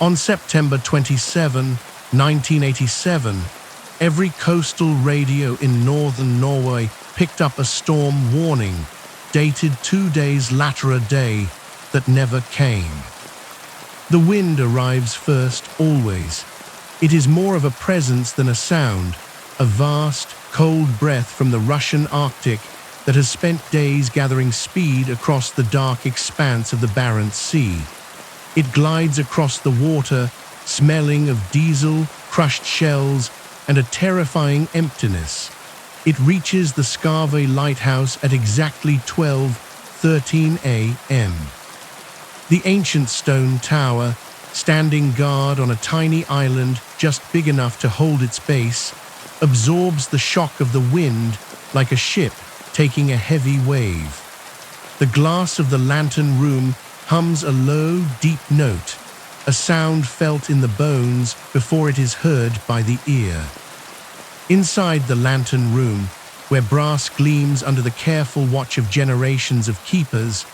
On September 27, 1987, every coastal radio in northern Norway picked up a storm warning, dated 2 days later a day, that never came. The wind arrives first, always. It is more of a presence than a sound, a vast, cold breath from the Russian Arctic that has spent days gathering speed across the dark expanse of the Barents Sea. It glides across the water, smelling of diesel, crushed shells, and a terrifying emptiness. It reaches the Skarvøy lighthouse at exactly 12:13 a.m. The ancient stone tower, standing guard on a tiny island just big enough to hold its base, absorbs the shock of the wind like a ship taking a heavy wave. The glass of the lantern room hums a low, deep note, a sound felt in the bones before it is heard by the ear. Inside the lantern room, where brass gleams under the careful watch of generations of keepers,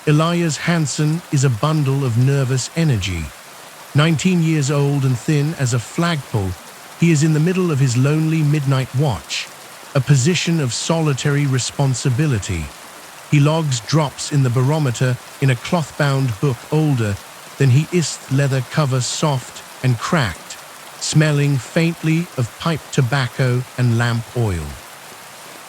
Elias Hansen is a bundle of nervous energy. 19 years old and thin as a flagpole, he is in the middle of his lonely midnight watch, a position of solitary responsibility. He logs drops in the barometer in a cloth-bound book older than he is, leather cover soft and cracked, smelling faintly of pipe tobacco and lamp oil.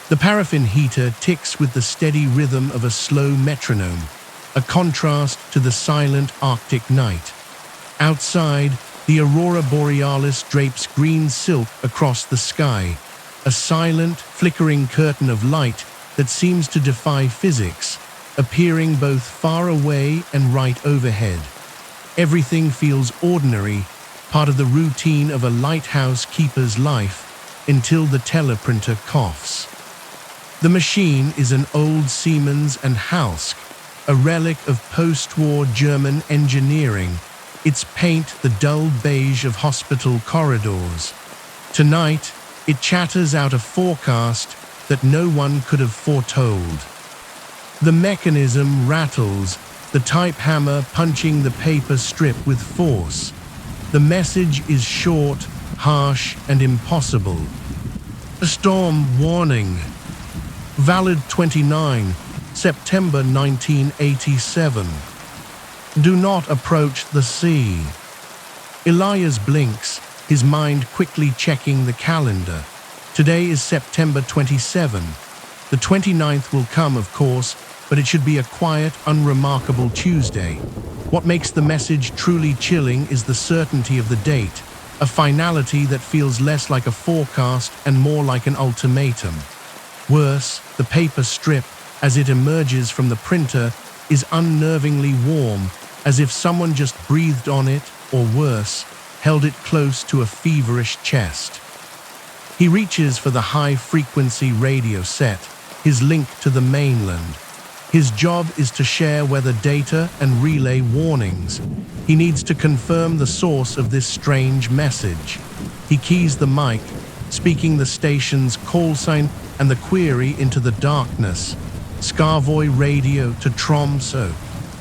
The paraffin heater ticks with the steady rhythm of a slow metronome, a contrast to the silent Arctic night. Outside, the Aurora borealis drapes green silk across the sky, a silent, flickering curtain of light that seems to defy physics, appearing both far away and right overhead. Everything feels ordinary, part of the routine of a lighthouse keeper's life, until the teleprinter coughs. The machine is an old Siemens and Halsk, a relic of post-war German engineering, its paint the dull beige of hospital corridors. Tonight, it chatters out a forecast that no one could have foretold. The mechanism rattles, the type hammer punching the paper strip with force. The message is short, harsh, and impossible. A storm warning. Valid 29, September 1987. Do not approach the sea. Elias blinks, his mind quickly checking the calendar. Today is September 27. The 29th will come, of course, but it should be a quiet, unremarkable Tuesday. What makes the message truly chilling is the certainty of the date, a finality that feels less like a forecast and more like an ultimatum. Worse, the paper strip, as it emerges from the printer, is unnervingly warm, as if someone just breathed on it, or worse, held it close to a feverish chest. He reaches for the high-frequency radio set, his link to the mainland. His job is to share weather data and relay warnings. He needs to confirm the source of this strange message. He keys the mic, speaking the station's call sign and the query into the darkness. Skarvøy radio to Tromsø.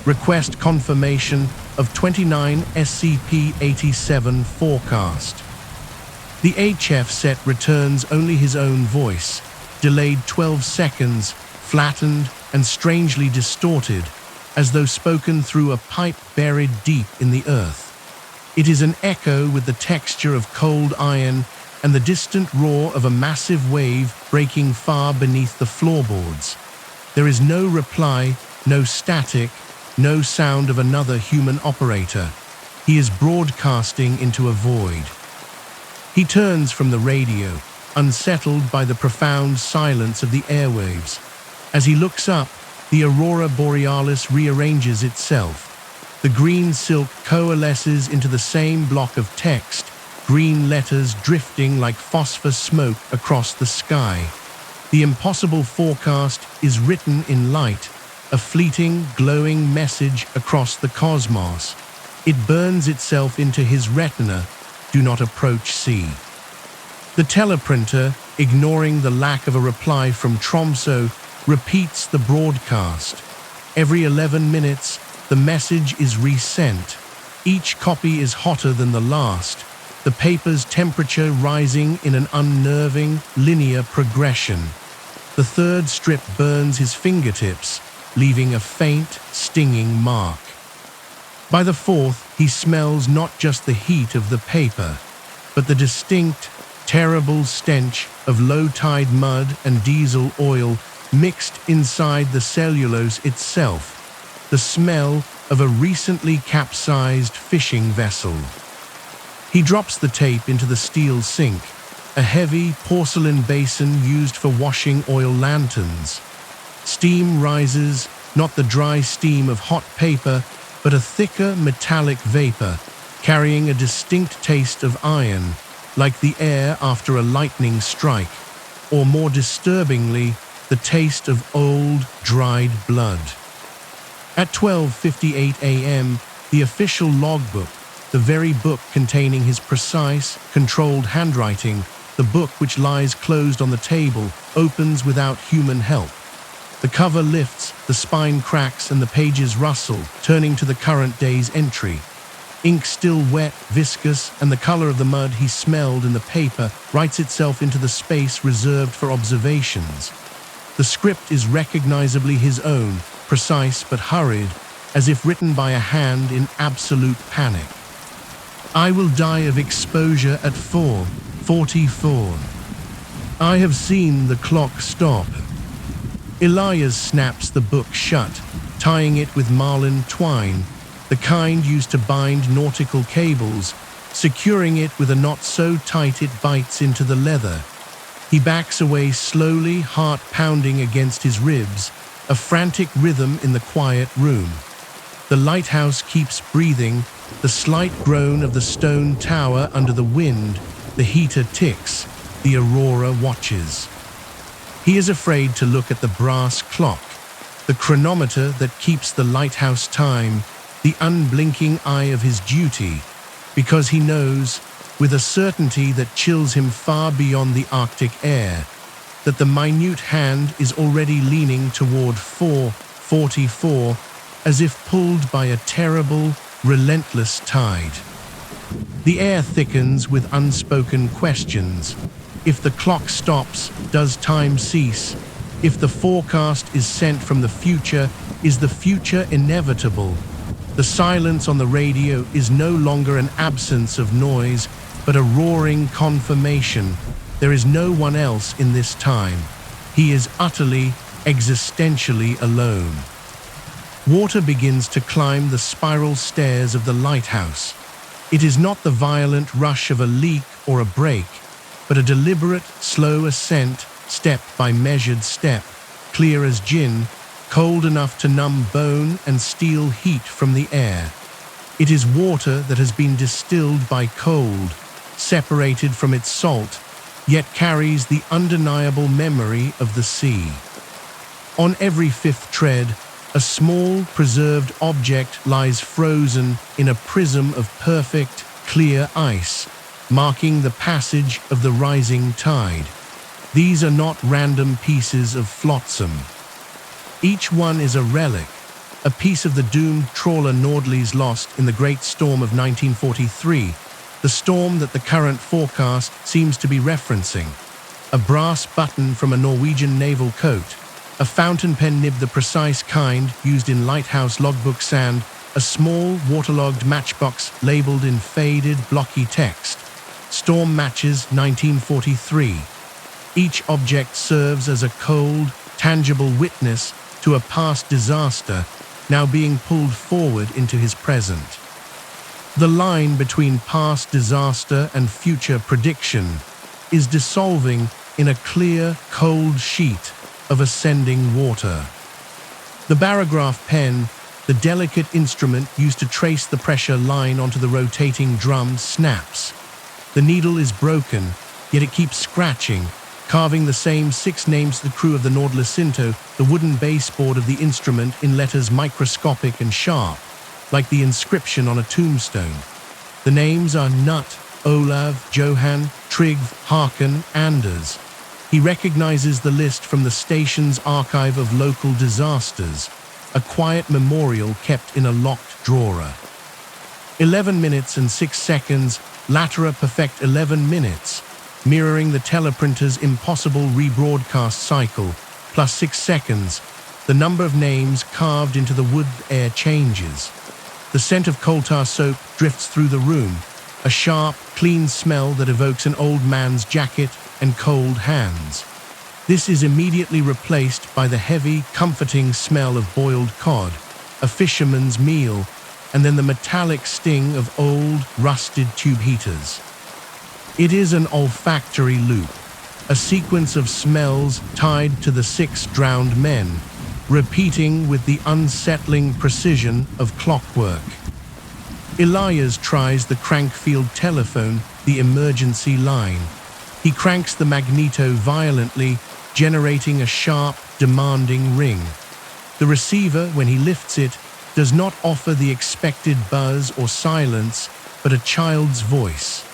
Request confirmation of 29 SCP-87 forecast. The HF set returns only his own voice, delayed 12 seconds, flattened and strangely distorted, as though spoken through a pipe buried deep in the earth. It is an echo with the texture of cold iron and the distant roar of a massive wave breaking far beneath the floorboards. There is no reply, no static, no sound of another human operator. He is broadcasting into a void. He turns from the radio, unsettled by the profound silence of the airwaves. As he looks up, the Aurora borealis rearranges itself. The green silk coalesces into the same block of text, green letters drifting like phosphor smoke across the sky. The impossible forecast is written in light, a fleeting, glowing message across the cosmos. It burns itself into his retina. Do not approach sea. The teleprinter, ignoring the lack of a reply from Tromsø, repeats the broadcast. Every 11 minutes, the message is resent. Each copy is hotter than the last, the paper's temperature rising in an unnerving, linear progression. The third strip burns his fingertips, leaving a faint, stinging mark. By the fourth, he smells not just the heat of the paper, but the distinct, terrible stench of low-tide mud and diesel oil mixed inside the cellulose itself, the smell of a recently capsized fishing vessel. He drops the tape into the steel sink, a heavy porcelain basin used for washing oil lanterns. Steam rises, not the dry steam of hot paper, but a thicker metallic vapor, carrying a distinct taste of iron, like the air after a lightning strike, or more disturbingly, the taste of old, dried blood. At 12:58 a.m., the official logbook, the very book containing his precise, controlled handwriting, the book which lies closed on the table, opens without human help. The cover lifts, the spine cracks, and the pages rustle, turning to the current day's entry. Ink still wet, viscous, and the color of the mud he smelled in the paper writes itself into the space reserved for observations. The script is recognizably his own, precise but hurried, as if written by a hand in absolute panic. I will die of exposure at 4:44. I have seen the clock stop. Elias snaps the book shut, tying it with marlin twine, the kind used to bind nautical cables, securing it with a knot so tight it bites into the leather. He backs away slowly, heart pounding against his ribs, a frantic rhythm in the quiet room. The lighthouse keeps breathing, the slight groan of the stone tower under the wind, the heater ticks, the Aurora watches. He is afraid to look at the brass clock, the chronometer that keeps the lighthouse time, the unblinking eye of his duty, because he knows, with a certainty that chills him far beyond the Arctic air, that the minute hand is already leaning toward 4:44, as if pulled by a terrible, relentless tide. The air thickens with unspoken questions. If the clock stops, does time cease? If the forecast is sent from the future, is the future inevitable? The silence on the radio is no longer an absence of noise, but a roaring confirmation. There is no one else in this time. He is utterly, existentially alone. Water begins to climb the spiral stairs of the lighthouse. It is not the violent rush of a leak or a break, but a deliberate, slow ascent, step by measured step, clear as gin, cold enough to numb bone and steal heat from the air. It is water that has been distilled by cold, separated from its salt, yet carries the undeniable memory of the sea. On every fifth tread, a small, preserved object lies frozen in a prism of perfect, clear ice, marking the passage of the rising tide. These are not random pieces of flotsam. Each one is a relic, a piece of the doomed trawler Nordlys lost in the Great Storm of 1943, the storm that the current forecast seems to be referencing. A brass button from a Norwegian naval coat, a fountain pen nib the precise kind used in lighthouse logbook sand, a small, waterlogged matchbox labeled in faded, blocky text. Storm matches 1943. Each object serves as a cold, tangible witness to a past disaster now being pulled forward into his present. The line between past disaster and future prediction is dissolving in a clear, cold sheet of ascending water. The barograph pen, the delicate instrument used to trace the pressure line onto the rotating drum, snaps. The needle is broken, yet it keeps scratching, carving the same 6 names to the crew of the Nordlys, the wooden baseboard of the instrument in letters microscopic and sharp, like the inscription on a tombstone. The names are Nut, Olav, Johan, Trygve, Harken, Anders. He recognizes the list from the station's archive of local disasters, a quiet memorial kept in a locked drawer. 11 minutes and 6 seconds, Latera perfect 11 minutes, mirroring the teleprinter's impossible rebroadcast cycle, plus 6 seconds. The number of names carved into the wood air changes. The scent of coal tar soap drifts through the room, a sharp, clean smell that evokes an old man's jacket and cold hands. This is immediately replaced by the heavy, comforting smell of boiled cod, a fisherman's meal, and then the metallic sting of old, rusted tube heaters. It is an olfactory loop, a sequence of smells tied to the 6 drowned men, repeating with the unsettling precision of clockwork. Elias tries the Crankfield telephone, the emergency line. He cranks the magneto violently, generating a sharp, demanding ring. The receiver, when he lifts it, does not offer the expected buzz or silence, but a child's voice.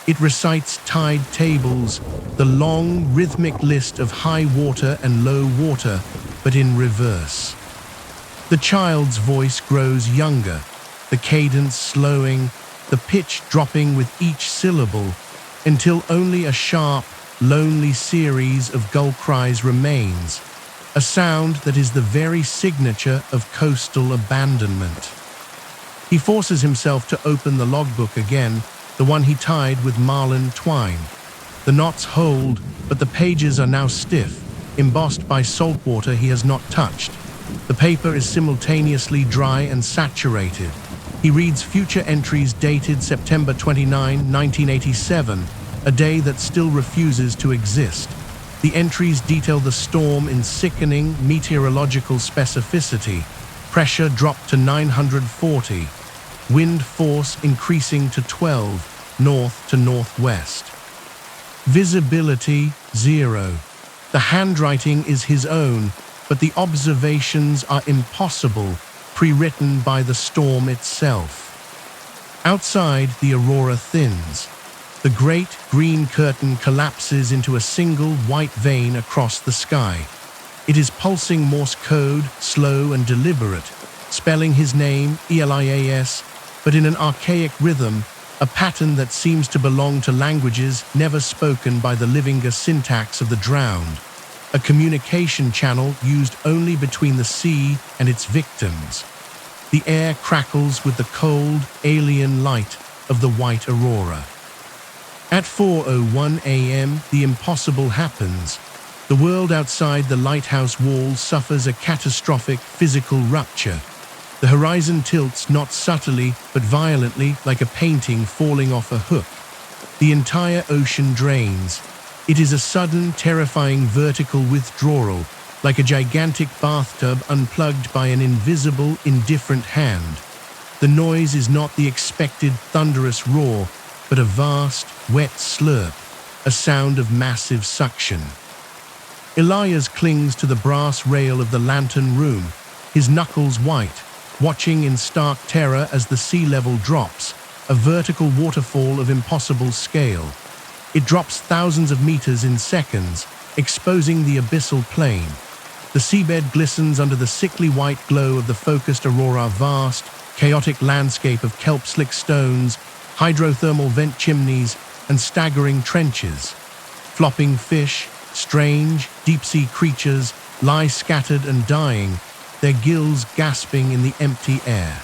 It recites tide tables, the long, rhythmic list of high water and low water, but in reverse. The child's voice grows younger, the cadence slowing, the pitch dropping with each syllable, until only a sharp, lonely series of gull cries remains, a sound that is the very signature of coastal abandonment. He forces himself to open the logbook again, the one he tied with marlin twine. The knots hold, but the pages are now stiff, embossed by salt water he has not touched. The paper is simultaneously dry and saturated. He reads future entries dated September 29, 1987, a day that still refuses to exist. The entries detail the storm in sickening meteorological specificity. Pressure dropped to 940. Wind force increasing to 12, north to northwest. Visibility 0. The handwriting is his own, but the observations are impossible, pre-written by the storm itself. Outside, the Aurora thins. The great green curtain collapses into a single white vein across the sky. It is pulsing Morse code, slow and deliberate, spelling his name, Elias, but in an archaic rhythm, a pattern that seems to belong to languages never spoken by the living syntax of the drowned, a communication channel used only between the sea and its victims. The air crackles with the cold, alien light of the white aurora. At 4:01 a.m., the impossible happens. The world outside the lighthouse walls suffers a catastrophic physical rupture. The horizon tilts not subtly, but violently, like a painting falling off a hook. The entire ocean drains. It is a sudden, terrifying vertical withdrawal, like a gigantic bathtub unplugged by an invisible, indifferent hand. The noise is not the expected thunderous roar, but a vast, wet slurp, a sound of massive suction. Elias clings to the brass rail of the lantern room, his knuckles white, watching in stark terror as the sea level drops, a vertical waterfall of impossible scale. It drops thousands of meters in seconds, exposing the abyssal plain. The seabed glistens under the sickly white glow of the focused aurora, vast, chaotic landscape of kelp-slick stones, hydrothermal vent chimneys, and staggering trenches. Flopping fish, strange, deep-sea creatures, lie scattered and dying, their gills gasping in the empty air.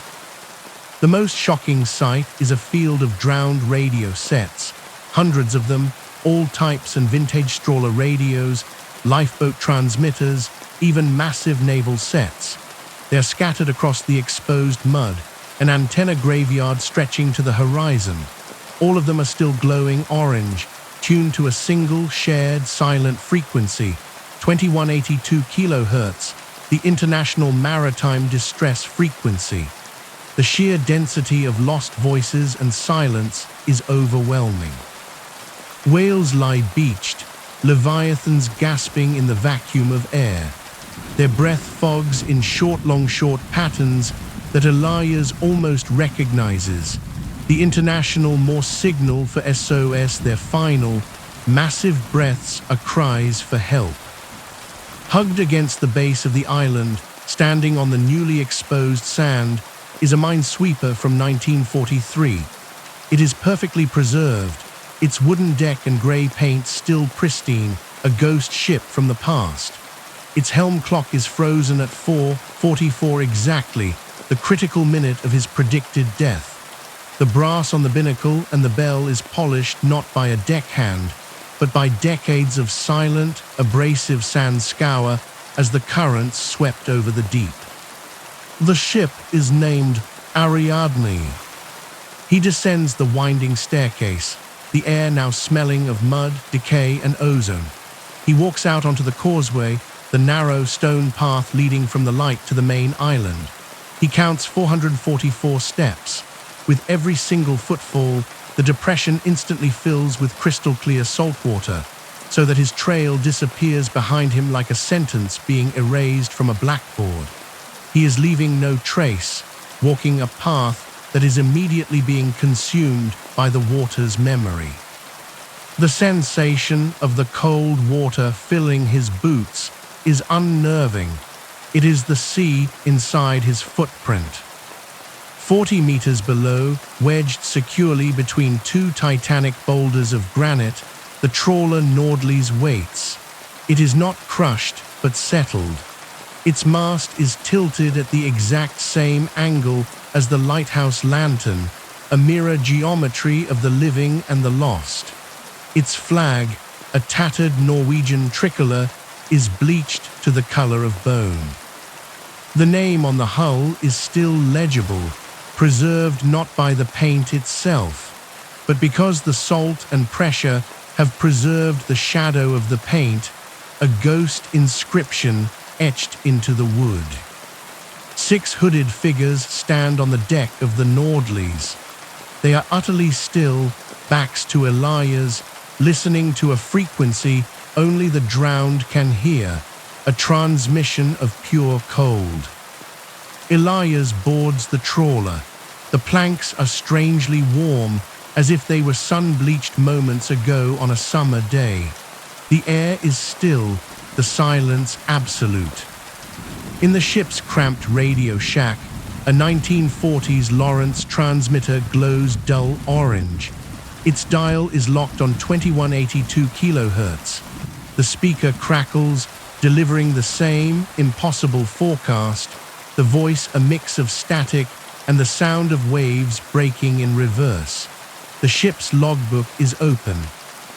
The most shocking sight is a field of drowned radio sets, hundreds of them, all types and vintage trawler radios, lifeboat transmitters, even massive naval sets. They are scattered across the exposed mud, an antenna graveyard stretching to the horizon. All of them are still glowing orange, tuned to a single shared silent frequency, 2182 kilohertz, the International Maritime Distress Frequency. The sheer density of lost voices and silence is overwhelming. Whales lie beached, leviathans gasping in the vacuum of air. Their breath fogs in short patterns that Elias almost recognizes. The international Morse signal for SOS, their final, massive breaths are cries for help. Hugged against the base of the island, standing on the newly exposed sand, is a minesweeper from 1943. It is perfectly preserved, its wooden deck and grey paint still pristine, a ghost ship from the past. Its helm clock is frozen at 4:44 exactly, the critical minute of his predicted death. The brass on the binnacle and the bell is polished not by a deckhand, but by decades of silent, abrasive sand scour as the currents swept over the deep. The ship is named Ariadne. He descends the winding staircase, the air now smelling of mud, decay, and ozone. He walks out onto the causeway, the narrow stone path leading from the light to the main island. He counts 444 steps. With every single footfall, the depression instantly fills with crystal clear salt water, so that his trail disappears behind him like a sentence being erased from a blackboard. He is leaving no trace, walking a path that is immediately being consumed by the water's memory. The sensation of the cold water filling his boots is unnerving. It is the sea inside his footprint. 40 meters below, wedged securely between two titanic boulders of granite, the trawler Nordlys waits. It is not crushed, but settled. Its mast is tilted at the exact same angle as the lighthouse lantern, a mirror geometry of the living and the lost. Its flag, a tattered Norwegian tricolour, is bleached to the colour of bone. The name on the hull is still legible, preserved not by the paint itself, but because the salt and pressure have preserved the shadow of the paint, a ghost inscription etched into the wood. 6 hooded figures stand on the deck of the Nordlys. They are utterly still, backs to Elias, listening to a frequency only the drowned can hear, a transmission of pure cold. Elias boards the trawler. The planks are strangely warm, as if they were sun-bleached moments ago on a summer day. The air is still, the silence absolute. In the ship's cramped radio shack, a 1940s Lawrence transmitter glows dull orange. Its dial is locked on 2182 kHz. The speaker crackles, delivering the same impossible forecast, the voice a mix of static and the sound of waves breaking in reverse. The ship's logbook is open.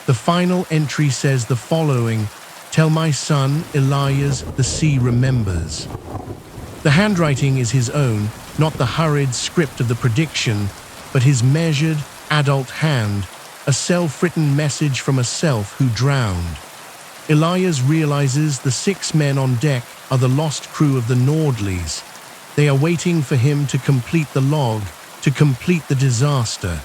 The final entry says the following: "Tell my son, Elias, the sea remembers." The handwriting is his own, not the hurried script of the prediction, but his measured, adult hand, a self-written message from a self who drowned. Elias realizes the 6 men on deck are the lost crew of the Nordlys. They are waiting for him to complete the log, to complete the disaster.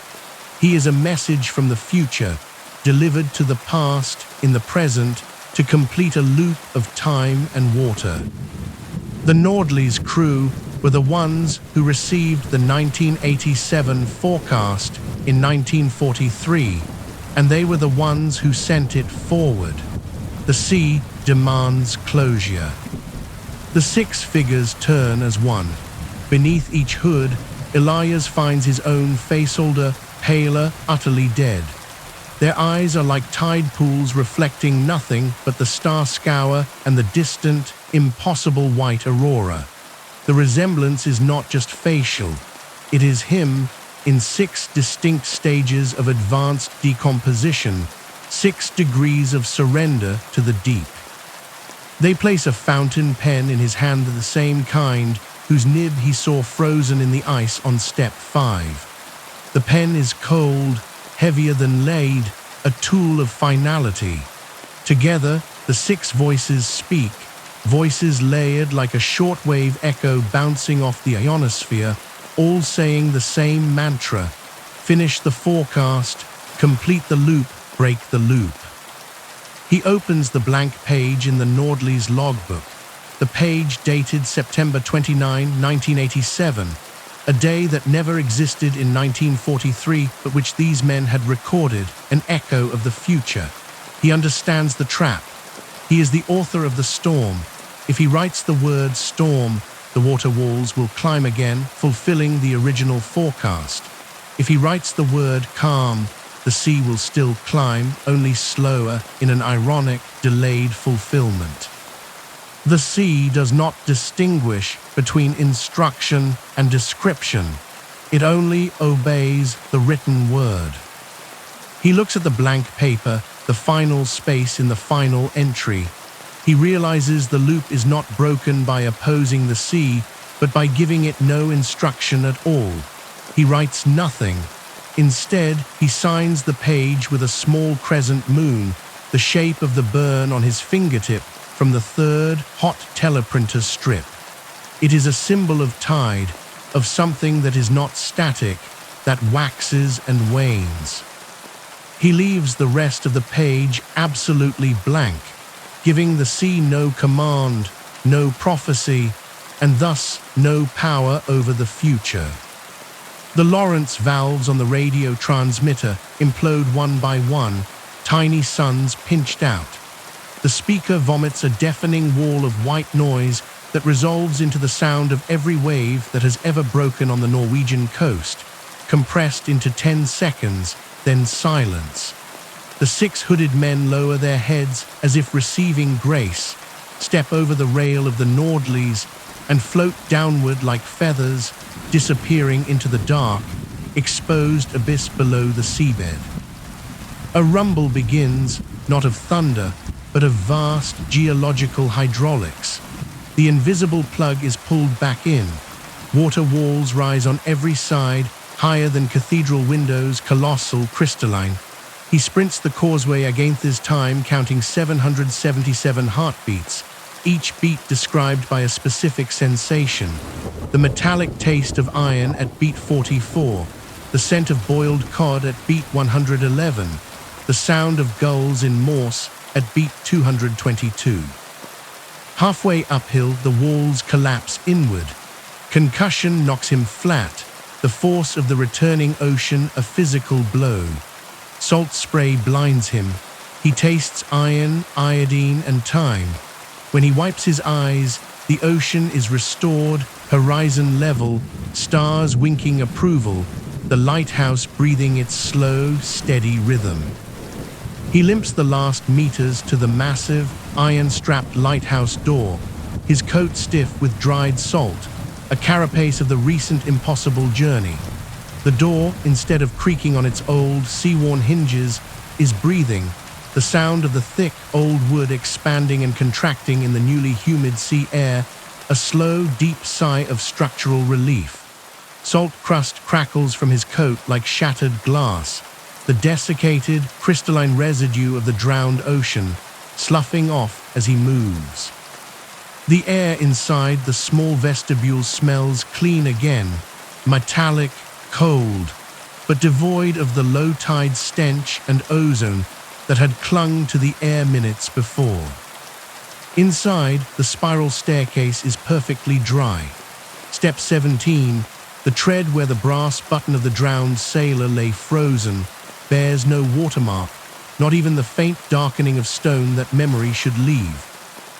He is a message from the future, delivered to the past, in the present, to complete a loop of time and water. The Nordlys crew were the ones who received the 1987 forecast in 1943, and they were the ones who sent it forward. The sea demands closure. The 6 figures turn as one. Beneath each hood, Elias finds his own face, older, paler, utterly dead. Their eyes are like tide pools reflecting nothing but the star scour and the distant, impossible white Aurora. The resemblance is not just facial. It is him in 6 distinct stages of advanced decomposition, 6 degrees of surrender to the deep. They place a fountain pen in his hand of the same kind whose nib he saw frozen in the ice on step 5. The pen is cold, heavier than lead, a tool of finality. Together, the 6 voices speak, voices layered like a shortwave echo bouncing off the ionosphere, all saying the same mantra: finish the forecast, complete the loop, break the loop. He opens the blank page in the Nordlys logbook, the page dated September 29, 1987, a day that never existed in 1943, but which these men had recorded, an echo of the future. He understands the trap. He is the author of the storm. If he writes the word storm, the water walls will climb again, fulfilling the original forecast. If he writes the word calm, the sea will still climb, only slower, in an ironic, delayed fulfillment. The sea does not distinguish between instruction and description. It only obeys the written word. He looks at the blank paper, the final space in the final entry. He realizes the loop is not broken by opposing the sea, but by giving it no instruction at all. He writes nothing. Instead, he signs the page with a small crescent moon, the shape of the burn on his fingertip from the third hot teleprinter strip. It is a symbol of tide, of something that is not static, that waxes and wanes. He leaves the rest of the page absolutely blank, giving the sea no command, no prophecy, and thus no power over the future. The Lorentz valves on the radio transmitter implode one by one, tiny suns pinched out. The speaker vomits a deafening wall of white noise that resolves into the sound of every wave that has ever broken on the Norwegian coast, compressed into 10 seconds, then silence. The 6 hooded men lower their heads as if receiving grace, step over the rail of the Nordlys, and float downward like feathers, disappearing into the dark, exposed abyss below the seabed. A rumble begins, not of thunder, but of vast geological hydraulics. The invisible plug is pulled back in. Water walls rise on every side, higher than cathedral windows, colossal, crystalline. He sprints the causeway against his time, counting 777 heartbeats, each beat described by a specific sensation. The metallic taste of iron at beat 44, the scent of boiled cod at beat 111, the sound of gulls in Morse at beat 222. Halfway uphill, the walls collapse inward. Concussion knocks him flat, the force of the returning ocean a physical blow. Salt spray blinds him. He tastes iron, iodine, and time. When he wipes his eyes, the ocean is restored, horizon level, stars winking approval, the lighthouse breathing its slow, steady rhythm. He limps the last meters to the massive, iron-strapped lighthouse door, his coat stiff with dried salt, a carapace of the recent impossible journey. The door, instead of creaking on its old, sea-worn hinges, is breathing, the sound of the thick, old wood expanding and contracting in the newly humid sea air, a slow, deep sigh of structural relief. Salt crust crackles from his coat like shattered glass, the desiccated, crystalline residue of the drowned ocean, sloughing off as he moves. The air inside the small vestibule smells clean again, metallic, cold, but devoid of the low-tide stench and ozone that had clung to the air minutes before. Inside, the spiral staircase is perfectly dry. Step 17, the tread where the brass button of the drowned sailor lay frozen, bears no watermark, not even the faint darkening of stone that memory should leave.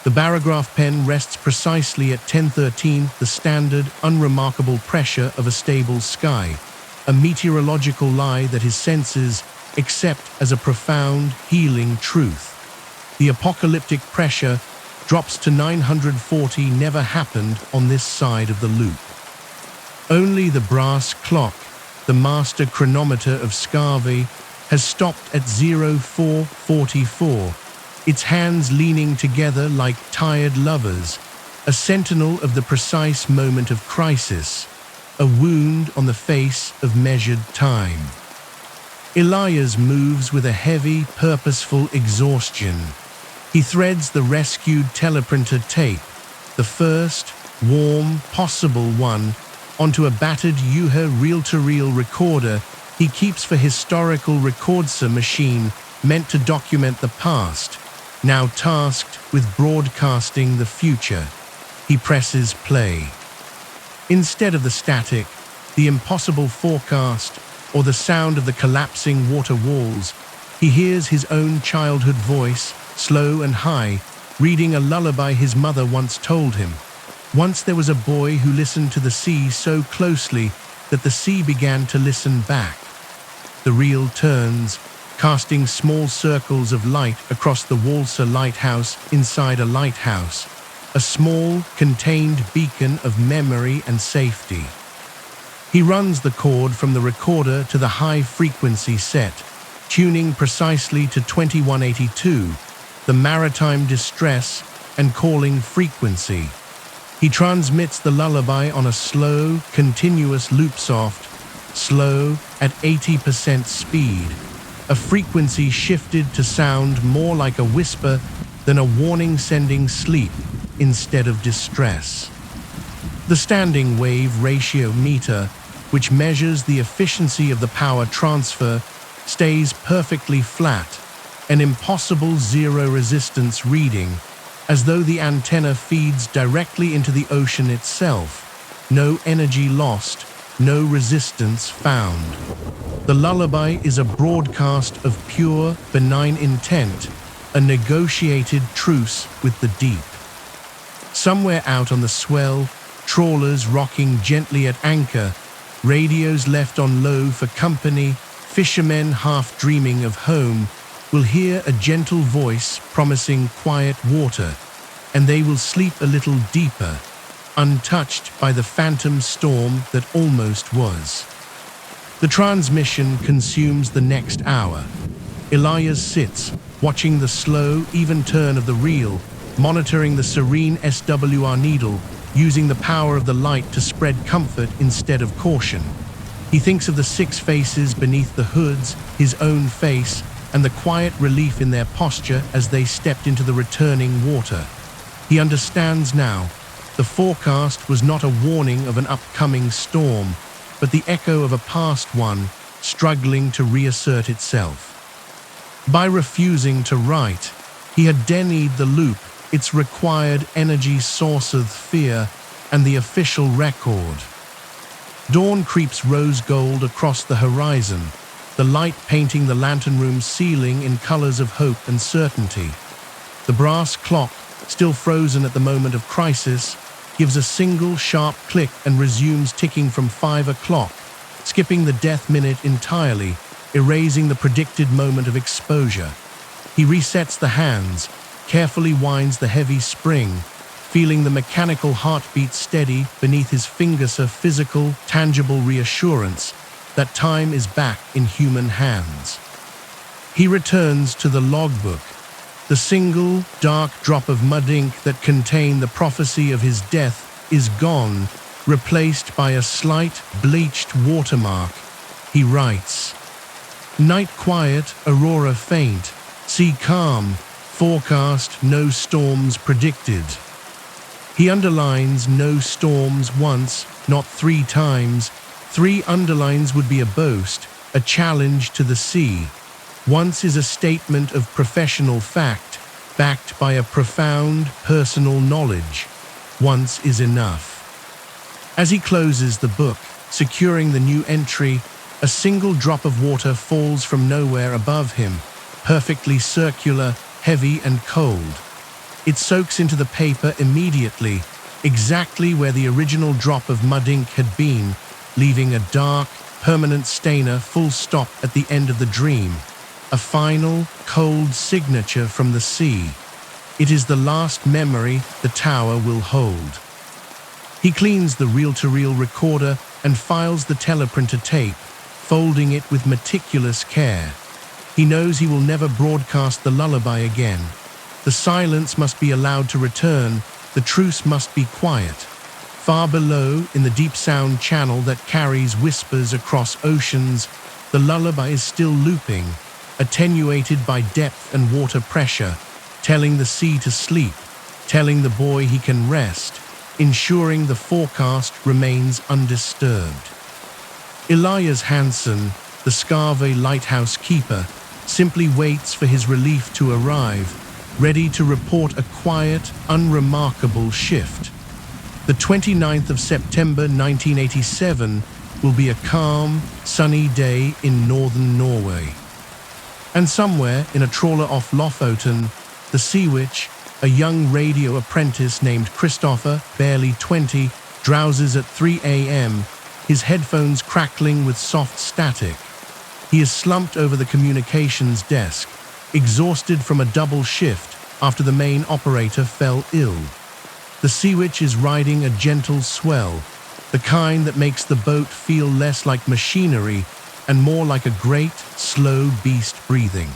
The barograph pen rests precisely at 1013, the standard, unremarkable pressure of a stable sky, a meteorological lie that his senses accept as a profound, healing truth. The apocalyptic pressure drops to 940 never happened on this side of the loop. Only the brass clock, the master chronometer of Skarvøy, has stopped at 0444, its hands leaning together like tired lovers, a sentinel of the precise moment of crisis, a wound on the face of measured time. Elias moves with a heavy, purposeful exhaustion. He threads the rescued teleprinter tape, the first, warm, possible one, onto a battered UHA reel-to-reel recorder he keeps for historical recordser machine meant to document the past, now tasked with broadcasting the future. He presses play. Instead of the static, the impossible forecast, or the sound of the collapsing water walls, he hears his own childhood voice, slow and high, reading a lullaby his mother once told him. Once there was a boy who listened to the sea so closely that the sea began to listen back. The reel turns, casting small circles of light across the Walser lighthouse inside a lighthouse, a small, contained beacon of memory and safety. He runs the cord from the recorder to the high-frequency set, tuning precisely to 2182, the maritime distress and calling frequency. He transmits the lullaby on a slow, continuous loopsoft, slow at 80% speed, a frequency shifted to sound more like a whisper than a warning sending sleep instead of distress. The standing wave ratio meter, which measures the efficiency of the power transfer, stays perfectly flat, an impossible zero resistance reading, as though the antenna feeds directly into the ocean itself. No energy lost, no resistance found. The lullaby is a broadcast of pure, benign intent, a negotiated truce with the deep. Somewhere out on the swell, trawlers rocking gently at anchor, radios left on low for company, fishermen half dreaming of home, will hear a gentle voice promising quiet water, and they will sleep a little deeper, untouched by the phantom storm that almost was. The transmission consumes the next hour. Elias sits, watching the slow, even turn of the reel, monitoring the serene SWR needle, using the power of the light to spread comfort instead of caution. He thinks of the 6 faces beneath the hoods, his own face, and the quiet relief in their posture as they stepped into the returning water. He understands now. The forecast was not a warning of an upcoming storm, but the echo of a past one struggling to reassert itself. By refusing to write, he had denied the loop its required energy source of fear and the official record. Dawn creeps rose gold across the horizon, the light painting the lantern room's ceiling in colors of hope and certainty. The brass clock, still frozen at the moment of crisis, gives a single sharp click and resumes ticking from 5 o'clock, skipping the death minute entirely, erasing the predicted moment of exposure. He resets the hands, carefully winds the heavy spring, feeling the mechanical heartbeat steady beneath his fingers, a physical, tangible reassurance that time is back in human hands. He returns to the logbook, the single, dark drop of mud ink that contained the prophecy of his death is gone, replaced by a slight, bleached watermark. He writes, "Night quiet, Aurora faint, sea calm, forecast no storms predicted." He underlines no storms once, not 3 times. 3 underlines would be a boast, a challenge to the sea. Once is a statement of professional fact, backed by a profound personal knowledge. Once is enough. As he closes the book, securing the new entry, a single drop of water falls from nowhere above him, perfectly circular, heavy and cold. It soaks into the paper immediately, exactly where the original drop of mud ink had been, leaving a dark, permanent stainer full stop at the end of the dream. A final, cold signature from the sea. It is the last memory the tower will hold. He cleans the reel-to-reel recorder and files the teleprinter tape, folding it with meticulous care. He knows he will never broadcast the lullaby again. The silence must be allowed to return, the truce must be quiet. Far below, in the deep sound channel that carries whispers across oceans, the lullaby is still looping, attenuated by depth and water pressure, telling the sea to sleep, telling the boy he can rest, ensuring the forecast remains undisturbed. Elias Hansen, the Skarvøy lighthouse keeper, simply waits for his relief to arrive, ready to report a quiet, unremarkable shift. The 29th of September 1987 will be a calm, sunny day in northern Norway. And somewhere in a trawler off Lofoten, the Sea Witch, a young radio apprentice named Christopher, barely 20, drowses at 3 a.m., his headphones crackling with soft static. He is slumped over the communications desk, exhausted from a double shift after the main operator fell ill. The Sea Witch is riding a gentle swell, the kind that makes the boat feel less like machinery and more like a great, slow beast breathing.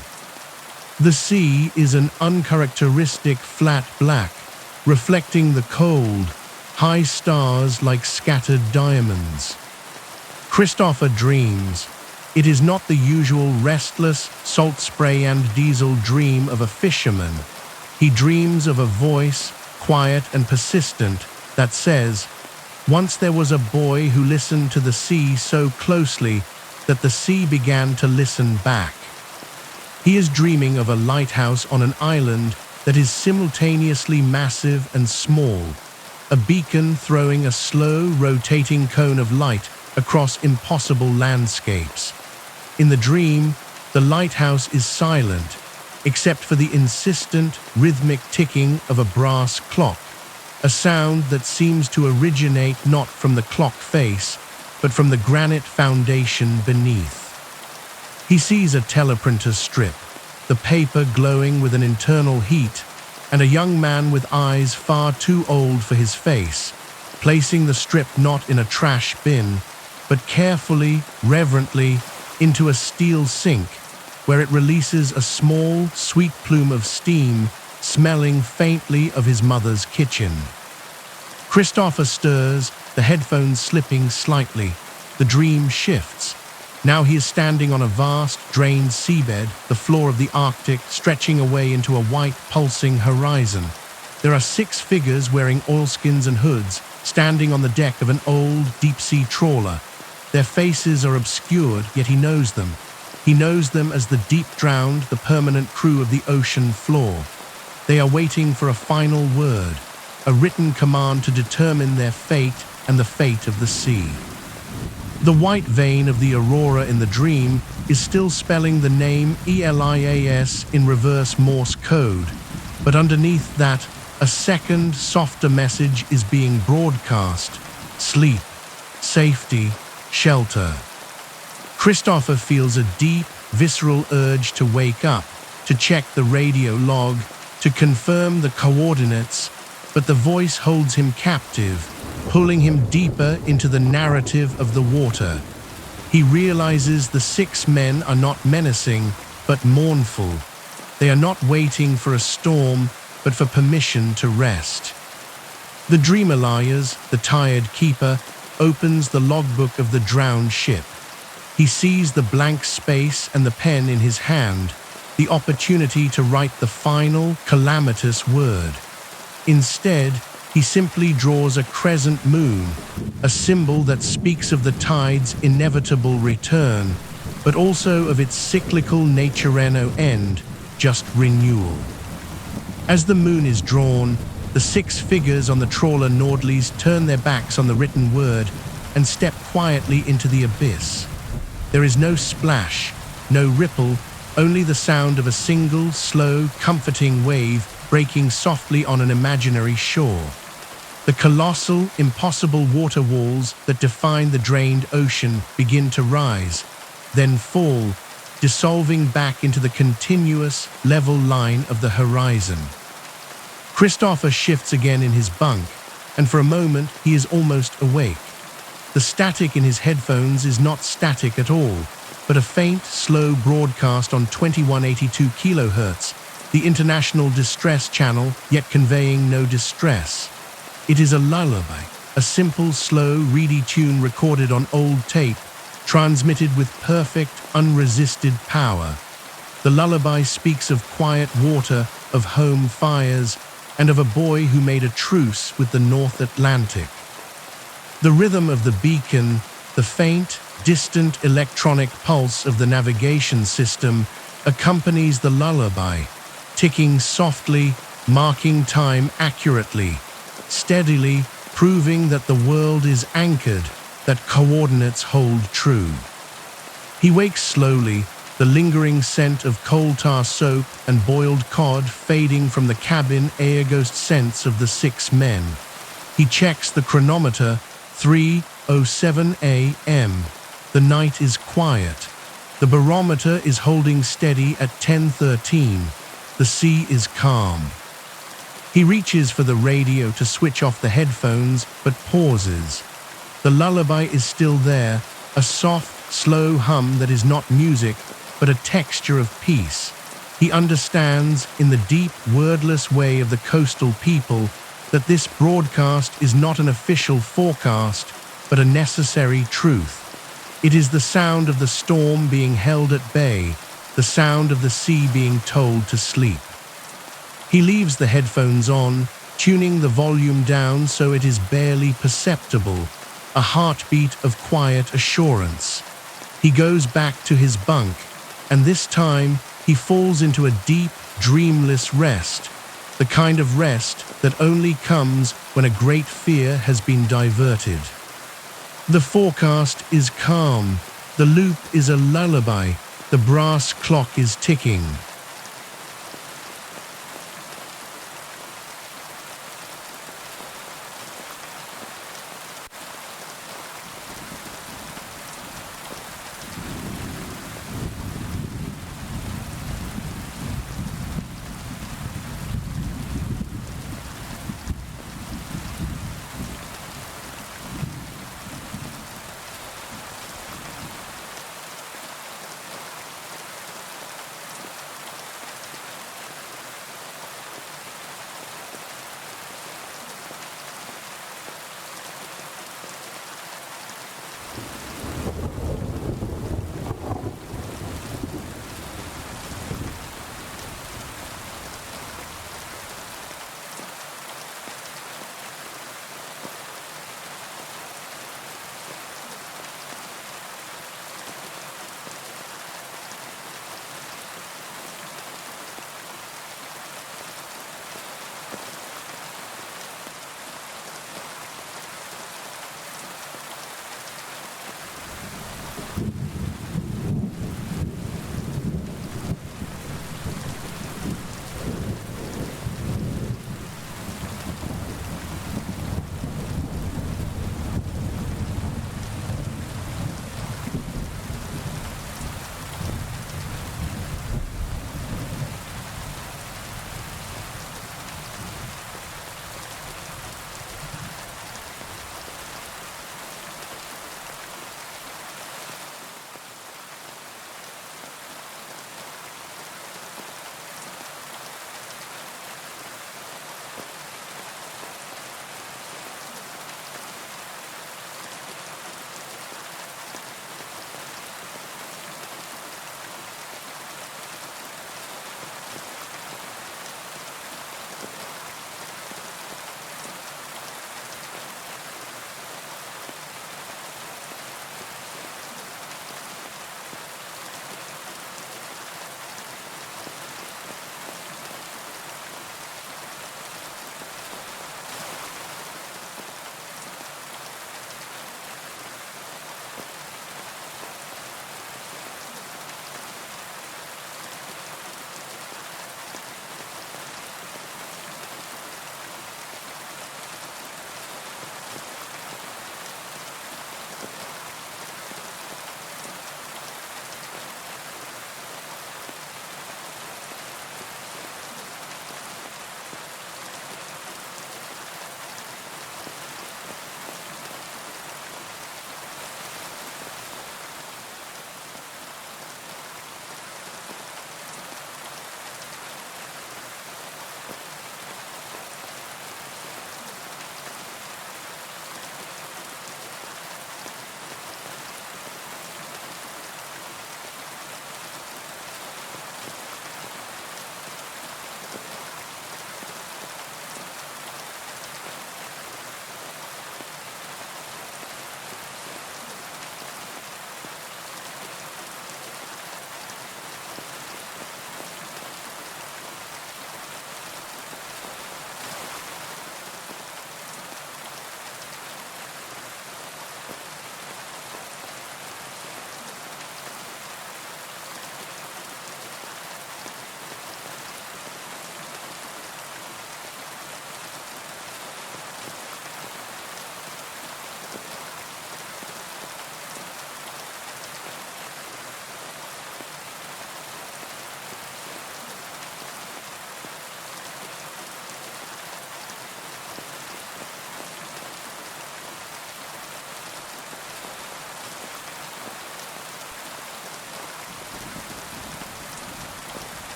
The sea is an uncharacteristic flat black, reflecting the cold, high stars like scattered diamonds. Christopher dreams. It is not the usual restless, salt spray and diesel dream of a fisherman. He dreams of a voice, quiet and persistent, that says, "Once there was a boy who listened to the sea so closely that the sea began to listen back." He is dreaming of a lighthouse on an island that is simultaneously massive and small, a beacon throwing a slow, rotating cone of light across impossible landscapes. In the dream, the lighthouse is silent, except for the insistent, rhythmic ticking of a brass clock, a sound that seems to originate not from the clock face, but from the granite foundation beneath. He sees a teleprinter strip, the paper glowing with an internal heat, and a young man with eyes far too old for his face, placing the strip not in a trash bin, but carefully, reverently, into a steel sink, where it releases a small, sweet plume of steam, smelling faintly of his mother's kitchen. Christopher stirs, the headphones slipping slightly. The dream shifts. Now he is standing on a vast, drained seabed, the floor of the Arctic stretching away into a white, pulsing horizon. There are 6 figures wearing oilskins and hoods, standing on the deck of an old, deep-sea trawler. Their faces are obscured, yet he knows them. He knows them as the deep-drowned, the permanent crew of the ocean floor. They are waiting for a final word, a written command to determine their fate and the fate of the sea. The white vein of the Aurora in the dream is still spelling the name Elias in reverse Morse code, but underneath that, a second, softer message is being broadcast: sleep, safety, shelter. Christopher feels a deep, visceral urge to wake up, to check the radio log, to confirm the coordinates, but the voice holds him captive, pulling him deeper into the narrative of the water. He realizes the 6 men are not menacing, but mournful. They are not waiting for a storm, but for permission to rest. The dream Elias, the tired keeper, opens the logbook of the drowned ship. He sees the blank space and the pen in his hand, the opportunity to write the final, calamitous word. Instead, he simply draws a crescent moon, a symbol that speaks of the tide's inevitable return, but also of its cyclical natureno end, just renewal. As the moon is drawn, the 6 figures on the trawler Nordlys turn their backs on the written word and step quietly into the abyss. There is no splash, no ripple, only the sound of a single, slow, comforting wave breaking softly on an imaginary shore. The colossal, impossible water walls that define the drained ocean begin to rise, then fall, dissolving back into the continuous, level line of the horizon. Christopher shifts again in his bunk, and for a moment he is almost awake. The static in his headphones is not static at all, but a faint, slow broadcast on 2182 kHz, the international distress channel, yet conveying no distress. It is a lullaby, a simple, slow, reedy tune recorded on old tape, transmitted with perfect, unresisted power. The lullaby speaks of quiet water, of home fires, and of a boy who made a truce with the North Atlantic. The rhythm of the beacon, the faint, distant electronic pulse of the navigation system accompanies the lullaby, ticking softly, marking time accurately, steadily, proving that the world is anchored, that coordinates hold true. He wakes slowly, the lingering scent of coal tar soap and boiled cod fading from the cabin air-ghost sense of the 6 men. He checks the chronometer, 3:07 a.m. The night is quiet. The barometer is holding steady at 10:13. The sea is calm. He reaches for the radio to switch off the headphones, but pauses. The lullaby is still there, a soft, slow hum that is not music, but a texture of peace. He understands, in the deep, wordless way of the coastal people, that this broadcast is not an official forecast, but a necessary truth. It is the sound of the storm being held at bay, the sound of the sea being told to sleep. He leaves the headphones on, tuning the volume down so it is barely perceptible, a heartbeat of quiet assurance. He goes back to his bunk, and this time he falls into a deep, dreamless rest, the kind of rest that only comes when a great fear has been diverted. The forecast is calm, the loop is a lullaby, the brass clock is ticking.